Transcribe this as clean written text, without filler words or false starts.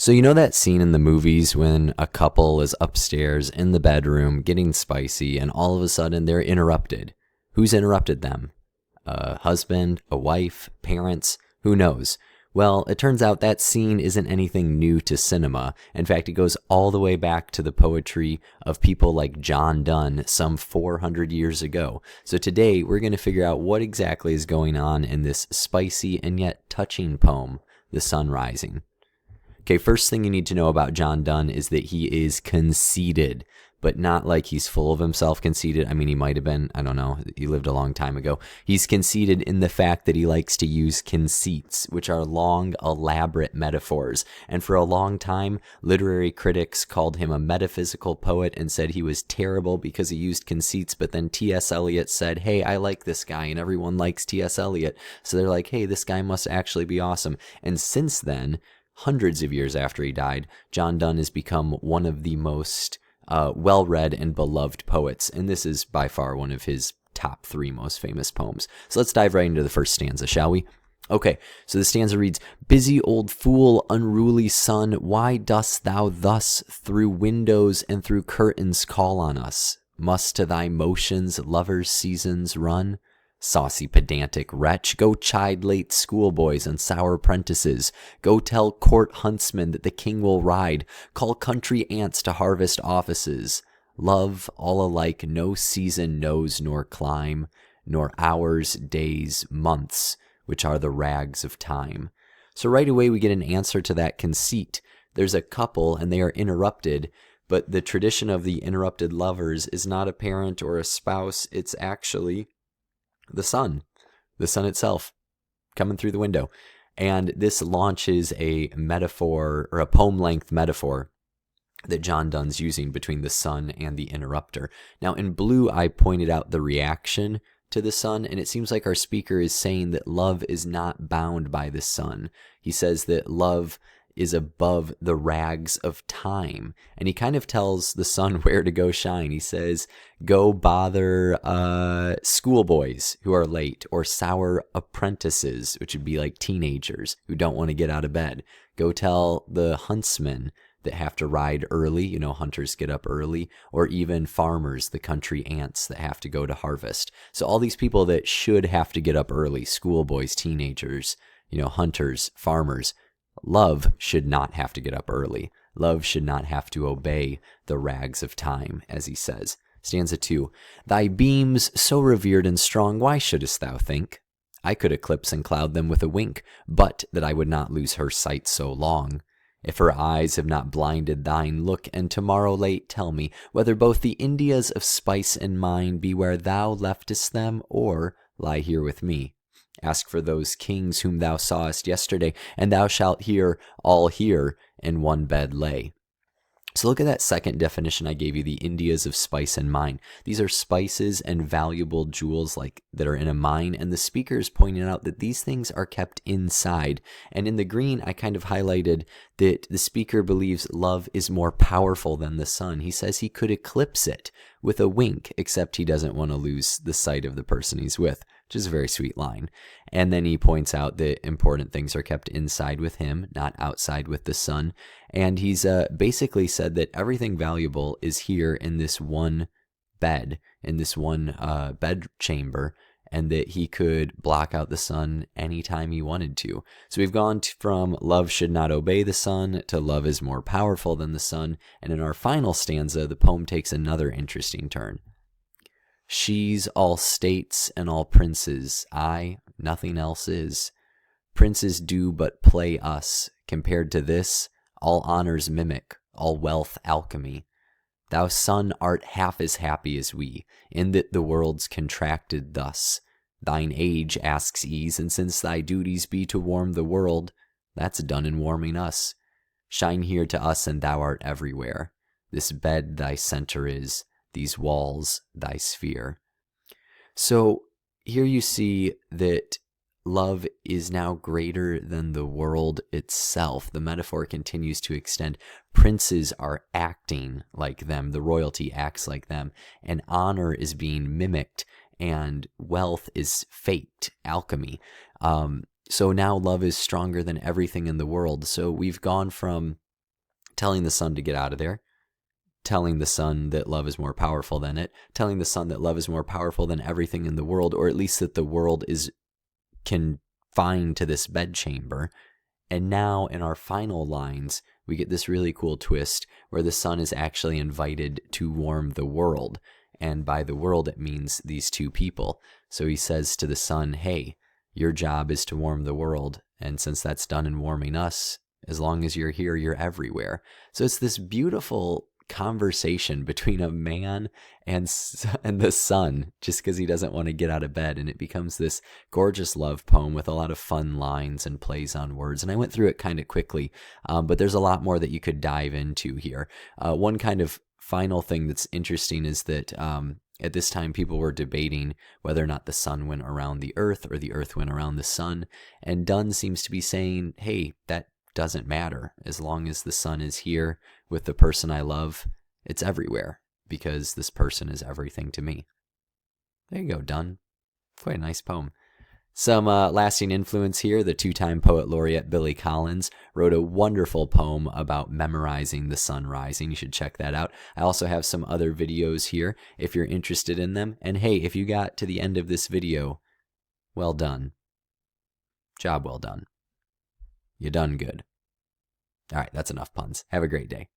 So you know that scene in the movies when a couple is upstairs in the bedroom getting spicy and all of a sudden they're interrupted? Who's interrupted them? A husband, a wife, parents, who knows? Well, it turns out that scene isn't anything new to cinema. In fact, it goes all the way back to the poetry of people like John Donne some 400 years ago. So today, we're going to figure out what exactly is going on in this spicy and yet touching poem, The Sun Rising. Okay, first thing you need to know about John Donne is that he is conceited, but not like he's full of himself conceited. I mean, he might have been, I don't know, he lived a long time ago. He's conceited in the fact that he likes to use conceits, which are long, elaborate metaphors. And for a long time, literary critics called him a metaphysical poet and said he was terrible because he used conceits. But then T.S. Eliot said, hey, I like this guy, and everyone likes T.S. Eliot. So they're like, hey, this guy must actually be awesome. And since then, hundreds of years after he died, John Donne has become one of the most well-read and beloved poets, and this is by far one of his top 3 most famous poems. So let's dive right into the first stanza, shall we? Okay, so the stanza reads, busy old fool, unruly son, why dost thou thus through windows and through curtains call on us? Must to thy motions lovers' seasons run? Saucy pedantic wretch, go chide late schoolboys and sour prentices. Go tell court huntsmen that the king will ride. Call country ants to harvest offices. Love all alike no season knows nor clime, nor hours, days, months, which are the rags of time. So right away we get an answer to that conceit. There's a couple and they are interrupted, but the tradition of the interrupted lovers is not a parent or a spouse, it's actually the sun itself, coming through the window. And this launches a metaphor, or a poem-length metaphor, that John Donne's using between the sun and the interrupter. Now, in blue, I pointed out the reaction to the sun, and it seems like our speaker is saying that love is not bound by the sun. He says that love is above the rags of time. And he kind of tells the sun where to go shine. He says, go bother schoolboys who are late, or sour apprentices, which would be like teenagers who don't want to get out of bed. Go tell the huntsmen that have to ride early, you know, hunters get up early, or even farmers, the country ants that have to go to harvest. So all these people that should have to get up early, schoolboys, teenagers, you know, hunters, farmers, love should not have to get up early. Love should not have to obey the rags of time, as he says. Stanza 2. Thy beams so revered and strong, why shouldest thou think? I could eclipse and cloud them with a wink, but that I would not lose her sight so long. If her eyes have not blinded thine, look, and tomorrow late tell me whether both the Indias of spice and mine be where thou leftest them, or lie here with me. Ask for those kings whom thou sawest yesterday, and thou shalt hear all here in one bed lay. So look at that second definition I gave you, the Indias of spice and mine. These are spices and valuable jewels like that are in a mine, and the speaker is pointing out that these things are kept inside. And in the green, I kind of highlighted that the speaker believes love is more powerful than the sun. He says he could eclipse it with a wink, except he doesn't want to lose the sight of the person he's with, which is a very sweet line. And then he points out that important things are kept inside with him, not outside with the sun. And he's basically said that everything valuable is here in this one bed, in this one bed chamber, and that he could block out the sun anytime he wanted to. So we've gone from love should not obey the sun to love is more powerful than the sun. And in our final stanza, the poem takes another interesting turn. She's all states and all princes, I, nothing else is. Princes do but play us, compared to this, all honors mimic, all wealth alchemy. Thou sun art half as happy as we, in that the world's contracted thus. Thine age asks ease, and since thy duties be to warm the world, that's done in warming us. Shine here to us, and thou art everywhere. This bed thy center is, these walls thy sphere. So here you see that love is now greater than the world itself. The metaphor continues to extend. Princes are acting like them. The royalty acts like them. And honor is being mimicked. And wealth is faked, alchemy. So now love is stronger than everything in the world. So we've gone from telling the sun to get out of there, telling the sun that love is more powerful than it, telling the sun that love is more powerful than everything in the world, or at least that the world is confined to this bedchamber. And now in our final lines, we get this really cool twist where the sun is actually invited to warm the world. And by the world, it means these two people. So he says to the sun, hey, your job is to warm the world. And since that's done in warming us, as long as you're here, you're everywhere. So it's this beautiful conversation between a man and the sun, just because he doesn't want to get out of bed. And it becomes this gorgeous love poem with a lot of fun lines and plays on words. And I went through it kind of quickly, but there's a lot more that you could dive into here. One kind of final thing that's interesting is that at this time people were debating whether or not the sun went around the earth or the earth went around the sun. And Donne seems to be saying, hey, that doesn't matter. As long as the sun is here with the person I love, it's everywhere, because this person is everything to me. There you go, Donne. Quite a nice poem. Some lasting influence here. The two-time poet laureate Billy Collins wrote a wonderful poem about memorizing the sun rising. You should check that out. I also have some other videos here if you're interested in them. And hey, if you got to the end of this video, well done. Job well done. You done good. All right, that's enough puns. Have a great day.